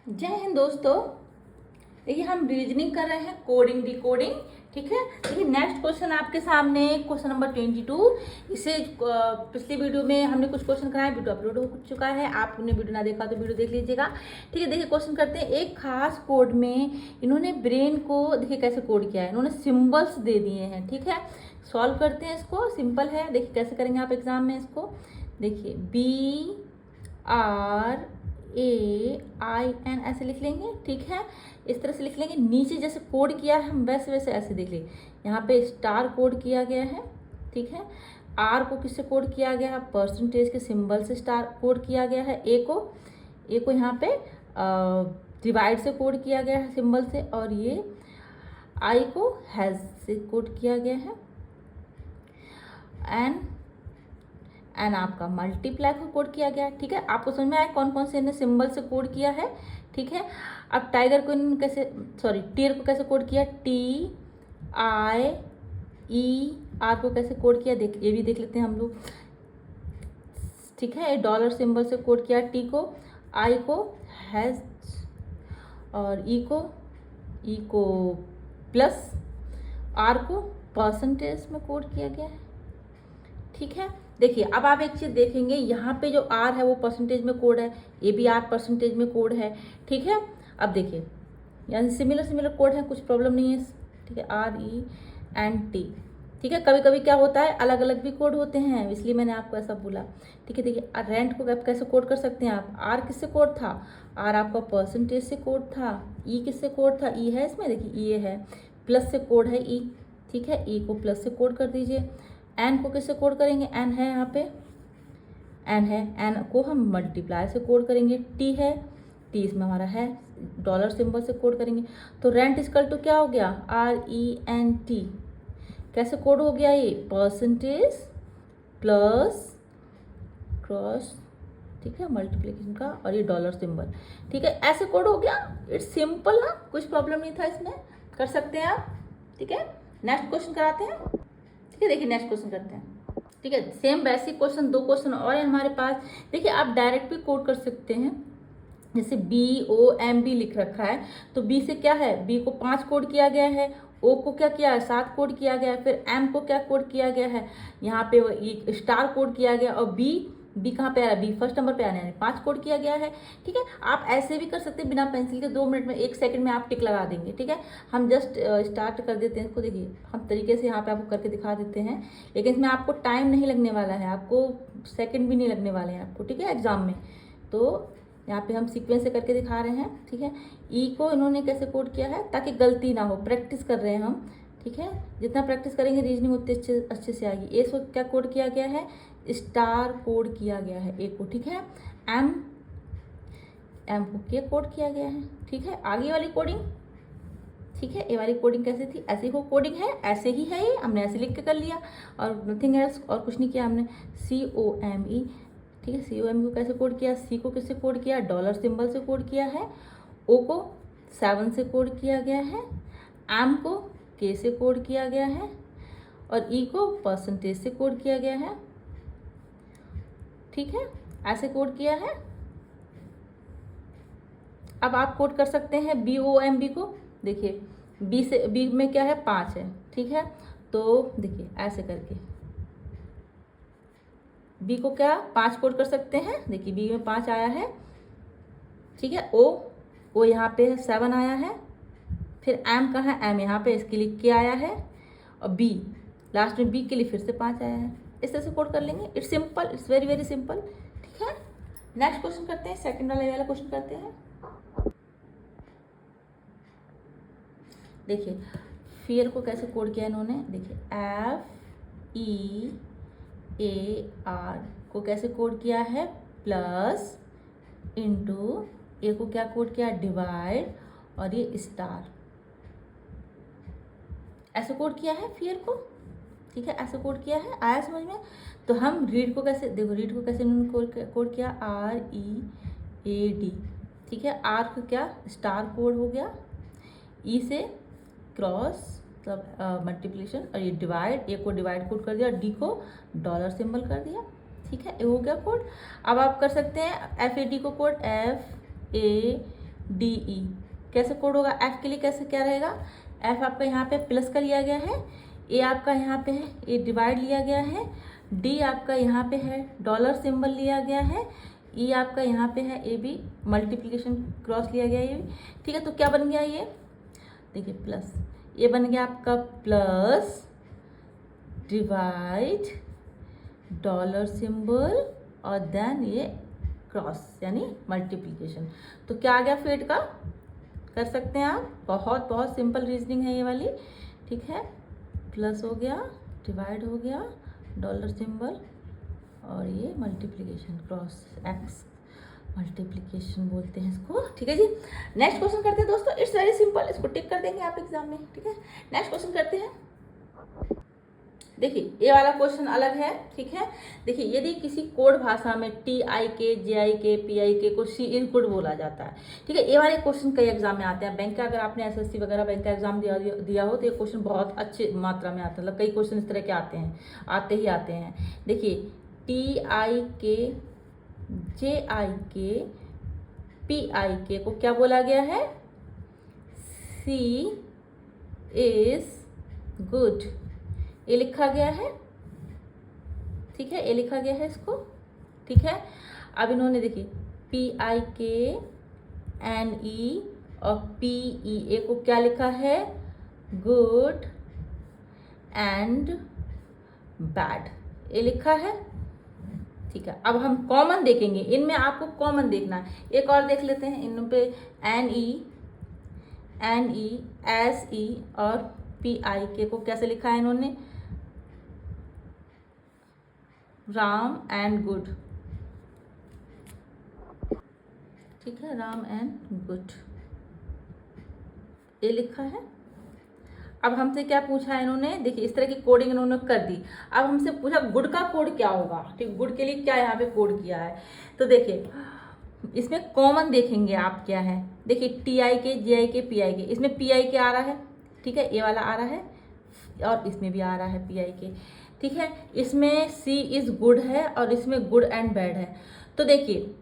जय हिंद दोस्तों। देखिए हम रीजनिंग कर रहे हैं, कोडिंग डिकोडिंग। ठीक है, देखिए नेक्स्ट क्वेश्चन आपके सामने क्वेश्चन नंबर 22। इसे पिछली वीडियो में हमने कुछ क्वेश्चन कराए, वीडियो अपलोड हो चुका है। आपने वीडियो ना देखा तो वीडियो देख लीजिएगा। ठीक है, देखिए क्वेश्चन करते हैं। एक खास कोड में इन्होंने ब्रेन को देखिए कैसे कोड किया है, इन्होंने सिम्बल्स दे दिए हैं। ठीक है, सॉल्व करते हैं इसको। सिंपल है, देखिए कैसे करेंगे आप एग्जाम में इसको। देखिए BRAIN ऐसे लिख लेंगे। ठीक है, इस तरह से लिख लेंगे। नीचे जैसे कोड किया है हम वैसे वैसे ऐसे देख लेंगे। यहाँ पे स्टार कोड किया गया है। ठीक है, आर को किससे कोड किया गया है? परसेंटेज के सिंबल से स्टार कोड किया गया है। ए को यहाँ पे डिवाइड से कोड किया गया है सिंबल से, और ये आई को हैज से कोड किया गया है। एन आपका मल्टीप्लाई को कोड किया गया। ठीक है, आपको समझ में आया कौन कौन से इन्हें सिंबल से कोड किया है। ठीक है, अब टाइगर को इन्होंने कैसे, टीयर को कैसे कोड किया? TIER को कैसे कोड किया, देख ये भी देख लेते हैं हम लोग। ठीक है, डॉलर सिंबल से कोड किया टी को, आई को हैज, और ई को प्लस, आर को परसेंटेज में कोड किया गया है। ठीक है, देखिए अब आप एक चीज देखेंगे, यहाँ पे जो आर है वो परसेंटेज में कोड है, ये भी आर परसेंटेज में कोड है। ठीक है, अब देखिए यानी सिमिलर कोड है, कुछ प्रॉब्लम नहीं है। ठीक है, RENT। ठीक है, कभी कभी क्या होता है अलग अलग भी कोड होते हैं, इसलिए मैंने आपको ऐसा बोला। ठीक है, देखिए रेंट को आप कैसे कोड कर सकते हैं आप? आर किससे कोड था? आर आपका परसेंटेज से कोड था। ई किससे कोड था? ई है इसमें, देखिए ई है, प्लस से कोड है ई। ठीक है, ई को प्लस से कोड कर दीजिए। एन को किससे कोड करेंगे? एन है यहाँ पे, एन है, एन को हम मल्टीप्लाई से कोड करेंगे। टी है, टी इसमें हमारा है, डॉलर सिंबल से कोड करेंगे। तो रेंट इक्वल टू क्या हो गया? RENT। कैसे कोड हो गया ये? परसेंटेज प्लस क्रॉस, ठीक है, मल्टीप्लिकेशन का, और ये डॉलर सिंबल। ठीक है, ऐसे कोड हो गया। इट्स सिंपल ना, कुछ प्रॉब्लम नहीं था इसमें, कर सकते हैं आप। ठीक है, नेक्स्ट क्वेश्चन कराते हैं। ठीक है, देखिए नेक्स्ट क्वेश्चन करते हैं। ठीक है, सेम बेसिक क्वेश्चन, दो क्वेश्चन और है हमारे पास। देखिए आप डायरेक्ट भी कोड कर सकते हैं, जैसे BOMB लिख रखा है, तो B से क्या है? B को 5 कोड किया गया है, O को क्या किया है? 7 कोड किया गया है, फिर M को क्या कोड किया गया है? यहाँ पे स्टार कोड किया गया, और B कहाँ पे आ रहा है? B फर्स्ट नंबर पे आने, 5 कोड किया गया है। ठीक है, आप ऐसे भी कर सकते हैं बिना पेंसिल के, 2 मिनट में 1 सेकंड में आप टिक लगा देंगे। ठीक है, हम जस्ट स्टार्ट कर देते हैं इसको। देखिए हम तरीके से यहाँ पे आपको करके दिखा देते हैं, लेकिन इसमें आपको टाइम नहीं लगने वाला है, आपको सेकंड भी नहीं लगने वाले हैं आपको। ठीक है, एग्जाम में तो यहाँ पे हम सीक्वेंस से करके दिखा रहे हैं। ठीक है, ई को इन्होंने कैसे कोड किया है ताकि गलती ना हो, प्रैक्टिस कर रहे हैं हम। ठीक है, जितना प्रैक्टिस करेंगे रीजनिंग उतने अच्छे से आएगी। ए को क्या कोड किया गया है? स्टार कोड किया गया है ए को। ठीक है, एम को क्या कोड किया गया है? ठीक है, आगे वाली कोडिंग। ठीक है, ए वाली कोडिंग कैसे थी? ऐसी हो कोडिंग है, ऐसे ही है, ये हमने ऐसे लिख के कर लिया, और नथिंग एल्स, और कुछ नहीं किया हमने। COME। ठीक है, COME को कैसे कोड किया? सी को किससे कोड किया? डॉलर सिंबल से कोड किया है। ओ को 7 से कोड किया गया है, एम को K से कोड किया गया है, और ई को परसेंटेज से कोड किया गया है। ठीक है, ऐसे कोड किया है। अब आप कोड कर सकते हैं BOMB को। देखिए बी में क्या है? 5 है। ठीक है, तो देखिए ऐसे करके बी को क्या 5 कोड कर सकते हैं। देखिए बी में 5 आया है। ठीक है, ओ यहाँ पे 7 आया है, फिर एम कहाँ है? एम यहाँ पे, इसके लिए क्या आया है, और बी लास्ट में, बी के लिए फिर से 5 आया है। इस तरह से कोड कर लेंगे। It's simple, it's very very simple. ठीक है, नेक्स्ट क्वेश्चन करते हैं, सेकंड वाला क्वेश्चन करते हैं। देखिए फियर को कैसे कोड किया इन्होंने? देखिए FEAR को कैसे कोड किया है? प्लस इंटू, ए को क्या कोड किया? डिवाइड, और ये स्टार, ऐसे कोड किया है फियर को। ठीक है, ऐसे कोड किया है, आया समझ में? तो हम रीड को कैसे, देखो रीड को कैसे इन्होंने कोड किया? READ। ठीक है, आर को क्या स्टार कोड हो गया, ई से क्रॉस मतलब मल्टीप्लिकेशन, और ये डिवाइड, ए को डिवाइड कोड कर दिया, डी को डॉलर सिंबल कर दिया। ठीक है, ये हो गया कोड। अब आप कर सकते हैं FAD को कोड, FAD डी ई। कैसे कोड होगा? एफ के लिए कैसे क्या रहेगा? एफ आपका यहाँ पे प्लस का लिया गया है, ए आपका यहाँ पे है, ए डिवाइड लिया गया है, डी आपका यहाँ पे है, डॉलर सिंबल लिया गया है, ई आपका यहाँ पे है, ए बी मल्टीप्लिकेशन क्रॉस लिया गया है ये। ठीक है, तो क्या बन गया ये? देखिए प्लस, ये बन गया आपका प्लस डिवाइड डॉलर सिंबल और देन ये क्रॉस यानी मल्टीप्लिकेशन। तो क्या आ गया फेट का? कर सकते हैं आप, बहुत बहुत सिंपल रीजनिंग है ये वाली। ठीक है, प्लस हो गया, डिवाइड हो गया, डॉलर सिंबल और ये मल्टीप्लिकेशन क्रॉस एक्स मल्टीप्लिकेशन बोलते हैं इसको। ठीक है जी, नेक्स्ट क्वेश्चन करते हैं दोस्तों। इट्स वेरी सिंपल, इसको टिक कर देंगे आप एग्जाम में। ठीक है, नेक्स्ट क्वेश्चन करते हैं। देखिए ये वाला क्वेश्चन अलग है। ठीक है, देखिए यदि किसी कोड भाषा में टी आई के, जे आई के, पी आई के को सी इज गुड बोला जाता है। ठीक है, ये वाले क्वेश्चन कई एग्जाम में आते हैं। बैंक का अगर आपने एसएससी वगैरह बैंक का एग्जाम दिया हो तो ये क्वेश्चन बहुत अच्छी मात्रा में आता है। मतलब कई क्वेश्चन इस तरह के आते हैं, आते ही आते हैं। देखिए टी आई के, जे आई के, पी आई के को क्या बोला गया है? सी इज गुड, ये लिखा गया है। ठीक है, ये लिखा गया है इसको। ठीक है, अब इन्होंने देखिए पी आई के, एन ई और पी ई ए को क्या लिखा है? गुड एंड बैड, ये लिखा है। ठीक है, अब हम कॉमन देखेंगे, इनमें आपको कॉमन देखना है। एक और देख लेते हैं इन पे, एन ई, एस ई और पी आई के को कैसे लिखा है इन्होंने? Ram and good. ठीक है, राम एंड गुड ये लिखा है। अब हमसे क्या पूछा है इन्होंने? देखिए इस तरह की कोडिंग इन्होंने कर दी। अब हमसे पूछा गुड का कोड क्या होगा। ठीक, गुड के लिए क्या यहाँ पे कोड किया है? तो देखिए इसमें कॉमन देखेंगे आप क्या है। देखिए टी आई के, जे आई के, पी आई के, इसमें पी आई के आ रहा है। ठीक है, ये वाला आ रहा है और इसमें भी आ रहा है पी आई के। ठीक है, इसमें सी इज गुड है और इसमें गुड एंड बैड है। तो देखिए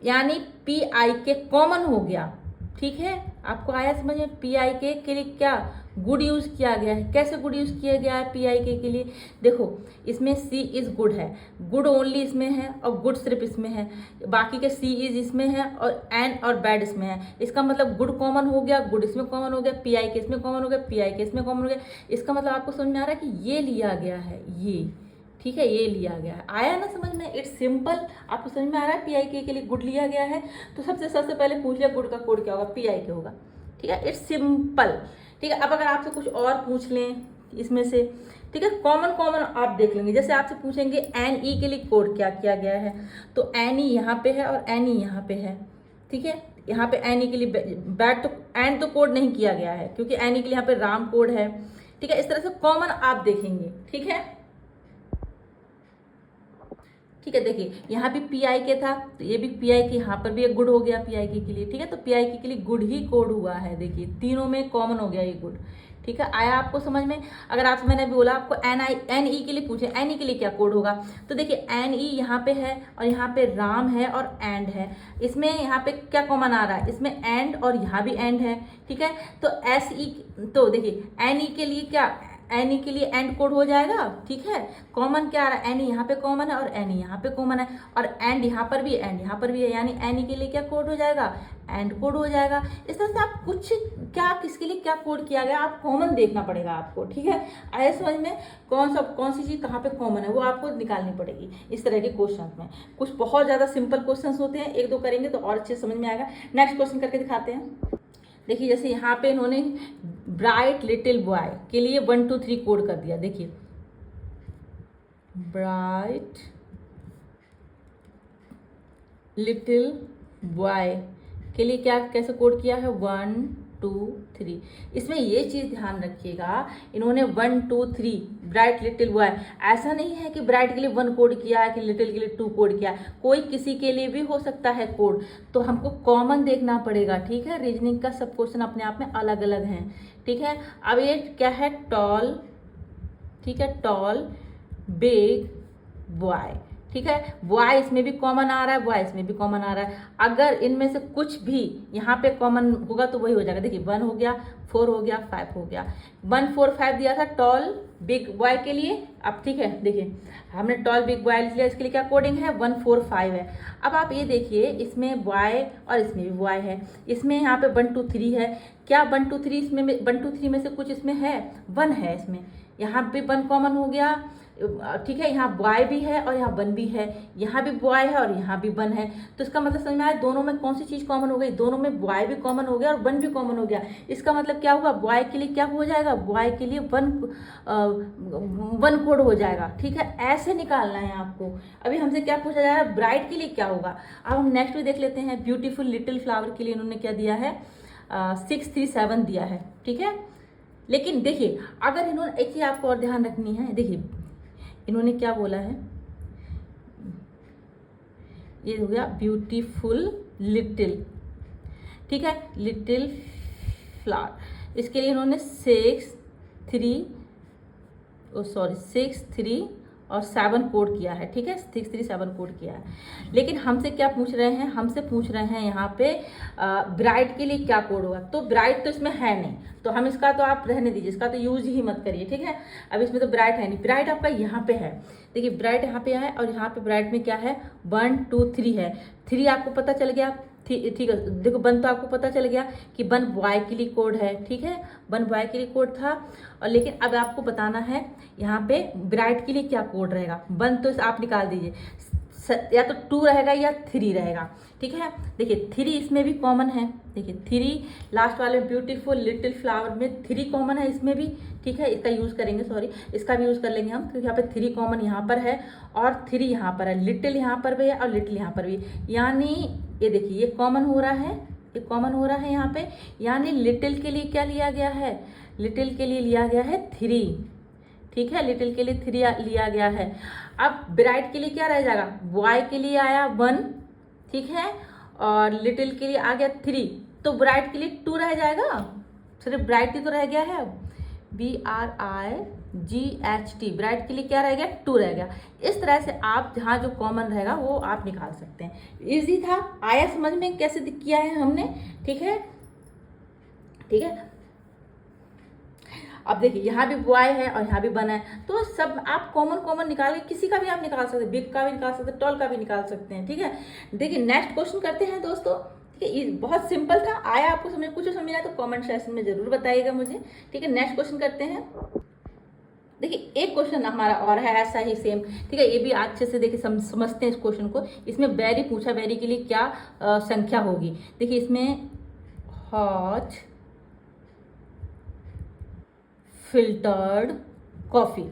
यानी पी आई के कॉमन हो गया। ठीक है, आपको आया समझ में? पी आई के लिए क्या गुड यूज किया गया है। कैसे गुड यूज किया गया है पी आई के लिए? देखो इसमें सी इज गुड है, गुड ओनली इसमें है और गुड सिर्फ इसमें है, बाकी के सी इज इसमें है और एंड और बैड इसमें है। इसका मतलब गुड कॉमन हो गया, गुड इसमें कॉमन हो गया, पी आई के इसमें कॉमन हो गया, पी आई के इसमें कॉमन हो गया। इसका मतलब आपको समझ में आ रहा है कि ये लिया गया है ये। ठीक है, ये लिया गया है। आया ना समझ में? It's simple. आपको समझ में आ रहा है पी आई के लिए गुड लिया गया है। तो सबसे पहले पूछ लिया गुड का कोड क्या होगा? पी आई के होगा। ठीक है, इट्स सिंपल। ठीक है, अब अगर आपसे कुछ और पूछ लें इसमें से, ठीक है, कॉमन आप देख लेंगे। जैसे आपसे पूछेंगे एन ई के लिए कोड क्या किया गया है, तो एन ई यहाँ पे है और एन ई यहाँ पे है। ठीक है, यहाँ पे एन ई के लिए बैड तो एंड तो कोड नहीं किया गया है क्योंकि एन ई के लिए यहाँ पे राम कोड है। ठीक है, इस तरह से कॉमन आप देखेंगे। ठीक है, ठीक है, देखिए यहाँ भी पी आई के था तो ये भी पी आई के, यहाँ पर भी एक गुड हो गया पी आई के लिए। ठीक है, तो पी आई के लिए गुड ही कोड हुआ है। देखिए तीनों में कॉमन हो गया ये गुड। ठीक है, आया आपको समझ में? अगर आपसे मैंने बोला आपको एन ई के लिए पूछे, एन ई के लिए क्या कोड होगा, तो देखिए एन ई यहाँ पे है और यहाँ पे राम है और एंड है। इसमें यहाँ पे क्या कॉमन आ रहा है? इसमें एंड और यहाँ भी एंड है। ठीक है, तो एस ई, तो देखिए एन ई के लिए क्या, एन ई के लिए एंड कोड हो जाएगा। ठीक है, कॉमन क्या आ रहा है? एन ई यहाँ पे कॉमन है और एन ई यहाँ पे कॉमन है और एंड यहाँ पर भी, एंड यहाँ पर भी है, यानी एन ई के लिए क्या कोड हो जाएगा? एंड कोड हो जाएगा। इस तरह से आप कुछ क्या, किसके लिए क्या कोड किया गया, आप कॉमन देखना पड़ेगा आपको। ठीक है, आए समझ में? कौन सी चीज़ कहाँ पे कॉमन है वो आपको निकालनी पड़ेगी इस तरह के क्वेश्चन में। कुछ बहुत ज़्यादा सिंपल क्वेश्चन होते हैं, एक दो करेंगे तो और अच्छे समझ में आएगा। नेक्स्ट क्वेश्चन करके दिखाते हैं। देखिए जैसे यहाँ पे इन्होंने ब्राइट लिटिल बॉय के लिए 1 2 3 कोड कर दिया। देखिए ब्राइट लिटिल बॉय के लिए क्या, कैसे कोड किया है? 1 2 3। इसमें ये चीज़ ध्यान रखिएगा, इन्होंने 1 2 3 ब्राइट लिटिल बॉय, ऐसा नहीं है कि ब्राइट के लिए 1 कोड किया है कि लिटिल के लिए 2 कोड किया है। कोई किसी के लिए भी हो सकता है कोड, तो हमको कॉमन देखना पड़ेगा। ठीक है, रीजनिंग का सब क्वेश्चन अपने आप में अलग अलग हैं। ठीक है, अब ये क्या है? टॉल। ठीक है, टॉल बिग बॉय। ठीक है। वाई इसमें भी कॉमन आ रहा है, वाई इसमें भी कॉमन आ रहा है। अगर इनमें से कुछ भी यहाँ पे कॉमन होगा तो वही हो जाएगा। देखिए 1 हो गया, 4 हो गया, 5 हो गया। 1 4 5 दिया था टॉल बिग बॉय के लिए। अब ठीक है, देखिए हमने टॉल बिग बॉय लिया, इसके लिए क्या कोडिंग है 1 4 5 है। अब आप ये देखिए इसमें बॉय और इसमें भी बॉय है, इसमें यहाँ पे 1 2 3 है। क्या 1 2 3 इसमें 1 2 3 में से कुछ इसमें है? 1 है इसमें, यहाँ पे 1 कॉमन हो गया, ठीक है। यहाँ बॉय भी है और यहाँ 1 भी है, यहाँ भी बॉय है और यहाँ भी 1 है। तो इसका मतलब समझ में आया दोनों में कौन सी चीज़ कॉमन हो गई? दोनों में बॉय भी कॉमन हो गया और 1 भी कॉमन हो गया। इसका मतलब क्या हुआ? बॉय के लिए क्या हो जाएगा? बॉय के लिए 1 कोड हो जाएगा, ठीक है। ऐसे निकालना है आपको। अभी हमसे क्या पूछा जा रहा है? ब्राइट के लिए क्या होगा? अब हम नेक्स्ट भी देख लेते हैं। ब्यूटीफुल लिटिल फ्लावर के लिए इन्होंने क्या दिया है? 6 3 7 दिया है, ठीक है। लेकिन देखिए अगर इन्होंने एक चीज़ आपको और ध्यान रखनी है, देखिए इन्होंने क्या बोला है, ये हो गया ब्यूटीफुल लिटिल, ठीक है, लिटिल फ्लावर। इसके लिए इन्होंने 6 3 और 7 कोड किया है, ठीक है, 6 3 7 कोड किया है। लेकिन हमसे क्या पूछ रहे हैं? हमसे पूछ रहे हैं यहाँ पे ब्राइट के लिए क्या कोड होगा। तो ब्राइट तो इसमें है नहीं, तो हम इसका तो आप रहने दीजिए, इसका तो यूज ही मत करिए, ठीक है। अब इसमें तो ब्राइट है नहीं, ब्राइट आपका यहाँ पे है। देखिए ब्राइट यहाँ पे है और यहाँ पे ब्राइट में क्या है? 1 2 3 है। 3 आपको पता चल गया, ठीक है। देखो 1 तो आपको पता चल गया कि 1 बॉय के लिए कोड है, ठीक है, 1 बॉय के लिए कोड था। और लेकिन अब आपको बताना है यहाँ पे ब्राइट के लिए क्या कोड रहेगा। 1 तो आप निकाल दीजिए, या तो 2 रहेगा या 3 रहेगा, ठीक है। देखिए 3 इसमें भी कॉमन है, देखिए 3 लास्ट वाले ब्यूटीफुल लिटिल फ्लावर में 3 कॉमन है इसमें भी, ठीक है। इसका यूज़ करेंगे, सॉरी इसका भी यूज़ कर लेंगे हम, क्योंकि यहाँ पे 3 कॉमन यहाँ पर है और 3 यहाँ पर है, लिटिल यहाँ पर भी है और लिटिल यहाँ पर भी। यानी ये देखिए ये कॉमन हो रहा है, ये कॉमन हो रहा है यहाँ पे। यानी लिटिल के लिए क्या लिया गया है? लिटिल के लिए लिया गया है 3, ठीक है, लिटिल के लिए 3 लिया गया है। अब ब्राइट के लिए क्या रह जाएगा? बॉय के लिए आया 1, ठीक है, और लिटिल के लिए आ गया 3, तो ब्राइट के लिए 2 रह जाएगा। सिर्फ ब्राइट ही तो रह गया है, BRIGHT, ब्राइट के लिए क्या रह गया? 2 रह गया। इस तरह से आप जहाँ जो कॉमन रहेगा वो आप निकाल सकते हैं। इजी था, आया समझ में कैसे किया है हमने, ठीक है, ठीक है। अब देखिए यहाँ भी बॉय है और यहाँ भी 1 है, तो सब आप कॉमन निकाल के किसी का भी आप निकाल सकते हैं, बिग का भी निकाल सकते हैं, टॉल का भी निकाल सकते हैं, ठीक है। देखिए नेक्स्ट क्वेश्चन करते हैं दोस्तों, ठीक है। ये बहुत सिंपल था, आया आपको समझ, कुछ समझ आया तो कमेंट सेक्शन में जरूर बताइएगा मुझे, ठीक है। नेक्स्ट क्वेश्चन करते हैं। देखिए एक क्वेश्चन हमारा और है ऐसा ही सेम, ठीक है। ये भी अच्छे से देखिए समझते हैं इस क्वेश्चन को। इसमें बेरी पूछा, बेरी के लिए क्या संख्या होगी। देखिए इसमें hot filtered coffee,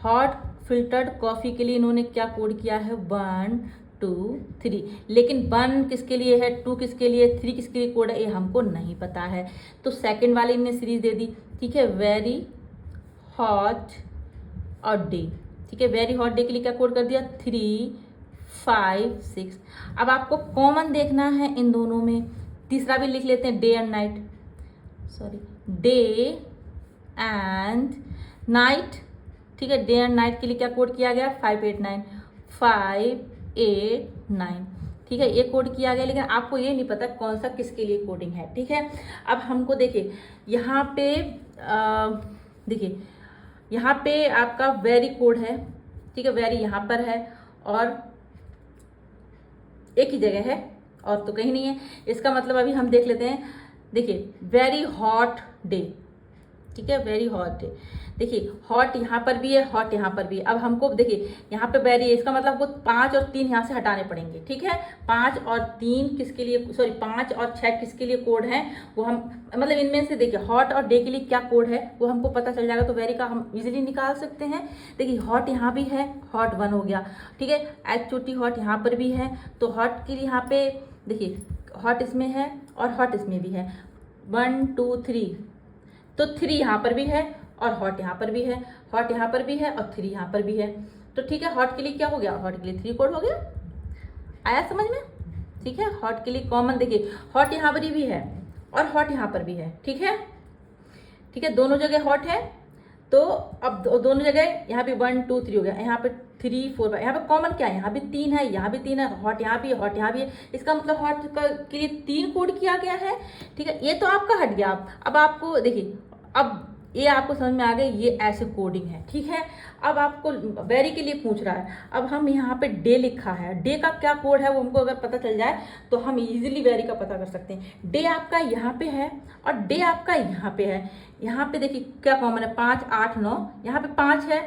hot filtered coffee के लिए इन्होंने क्या कोड किया है? 1 2 3। लेकिन 1 किसके लिए है, 2 किसके लिए, 3 किसके लिए कोड है, ये हमको नहीं पता है। तो सेकंड वाले इनने सीरीज दे दी, ठीक है, वेरी हॉट और डे, ठीक है। वेरी हॉट डे के लिए क्या कोड कर दिया? 3 5 6। अब आपको कॉमन देखना है इन दोनों में, तीसरा भी लिख लेते हैं, day and night, sorry day and night, ठीक है। डे एंड नाइट के लिए क्या कोड किया गया? 5 8 9, 5 8 9, ठीक है, ये कोड किया गया। लेकिन आपको ये नहीं पता कौन सा किसके लिए कोडिंग है, ठीक है। अब हमको देखिए यहाँ पे देखिए यहाँ पे आपका वेरी कोड है, ठीक है, वेरी यहाँ पर है और एक ही जगह है और तो कहीं नहीं है। इसका मतलब अभी हम देख लेते हैं, देखिए वेरी हॉट डे, ठीक है, वेरी हॉट डे। देखिए हॉट यहाँ पर भी है, हॉट यहाँ पर भी है। अब हमको देखिए यहाँ पे वेरी है, इसका मतलब हमको 5 और 3 यहाँ से हटाने पड़ेंगे, ठीक है। 5 और 3 किसके लिए, सॉरी 5 और 6 किसके लिए कोड है, वो हम मतलब इनमें से देखिए हॉट और डे के लिए क्या कोड है वो हमको पता चल जाएगा, तो वेरी का हम इजीली निकाल सकते हैं। देखिए हॉट यहाँ भी है, हॉट 1 हो गया, ठीक है। HOT हॉट यहाँ पर भी है, तो हॉट के लिए यहाँ पे देखिए हॉट इसमें है और हॉट इसमें भी है, 1 2 3, तो 3 यहाँ पर भी है और हॉट यहाँ पर भी है, हॉट यहाँ पर भी है और 3 यहाँ पर भी है। तो ठीक है, हॉट के लिए क्या हो गया? हॉट के लिए 3 कोड हो गया। आया समझ में, ठीक है। हॉट के लिए कॉमन देखिए हॉट यहाँ पर भी है और हॉट यहाँ पर भी है, ठीक है, ठीक है, दोनों जगह हॉट है। तो अब दोनों जगह यहाँ पे 1 2 3 हो गया, यहाँ पे 3 4 यहाँ पे कॉमन क्या है, यहाँ भी 3 है, यहाँ भी 3 है, हॉट यहाँ भी है, हॉट यहाँ भी है। इसका मतलब हॉट का के लिए 3 कोड किया गया है। ठीक है, ये तो आपका हट गया। अब आपको देखिए, अब ये आपको समझ में आ गया, ये ऐसे कोडिंग है। ठीक है, अब आपको वेरी के लिए पूछ रहा है। अब हम यहाँ पे डे लिखा है, डे का क्या कोड है वो हमको अगर पता चल जाए तो हम इजीली वेरी का पता कर सकते हैं। डे आपका यहाँ पे है और डे आपका यहाँ पे है। यहाँ पे देखिए क्या कॉमन है, 5 8 9, यहाँ पे 5 है,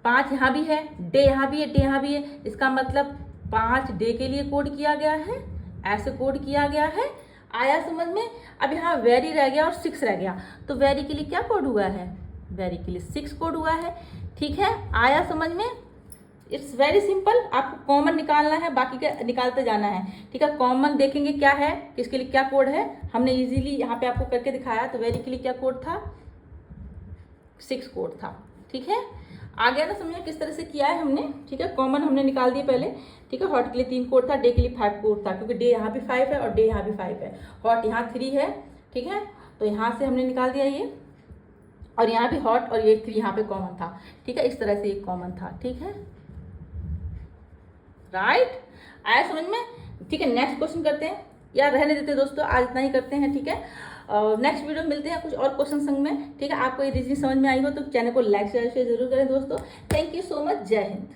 5 यहाँ भी है, डे यहाँ भी है, डे यहाँ भी है। इसका मतलब 5 डे के लिए कोड किया गया है, ऐसे कोड किया गया है। आया समझ में? अब यहाँ वेरी रह गया और 6 रह गया, तो वेरी के लिए क्या कोड हुआ है, वेरी के लिए 6 कोड हुआ है। ठीक है, आया समझ में? It's very simple. आपको कॉमन निकालना है, बाकी का निकालते जाना है। ठीक है, कॉमन देखेंगे क्या है, किसके लिए क्या कोड है, हमने इजीली यहाँ पे आपको करके दिखाया। तो वेरी के लिए क्या कोड था, 6 कोड था। ठीक है, आ गया ना समझ में किस तरह से किया है हमने। ठीक है, कॉमन हमने निकाल दिए पहले। ठीक है, हॉट के लिए 3 कोड था, डे के लिए 5 कोड था, क्योंकि डे यहाँ भी 5 है और डे यहाँ भी 5 है, हॉट यहाँ 3 है। ठीक है, तो यहाँ से हमने निकाल दिया ये, और यहाँ भी हॉट और ये 3 यहाँ पे कॉमन था। ठीक है, इस तरह से एक कॉमन था। ठीक है, राइट, आया समझ में? ठीक है, नेक्स्ट क्वेश्चन करते हैं, या रहने देते हैं दोस्तों, आज इतना ही करते हैं। ठीक है, नेक्स्ट वीडियो में मिलते हैं कुछ और क्वेश्चन संग में। ठीक है, आपको ये रीजनिंग समझ में आई हो तो चैनल को लाइक शेयर जरूर करें दोस्तों। थैंक यू सो मच, जय हिंद।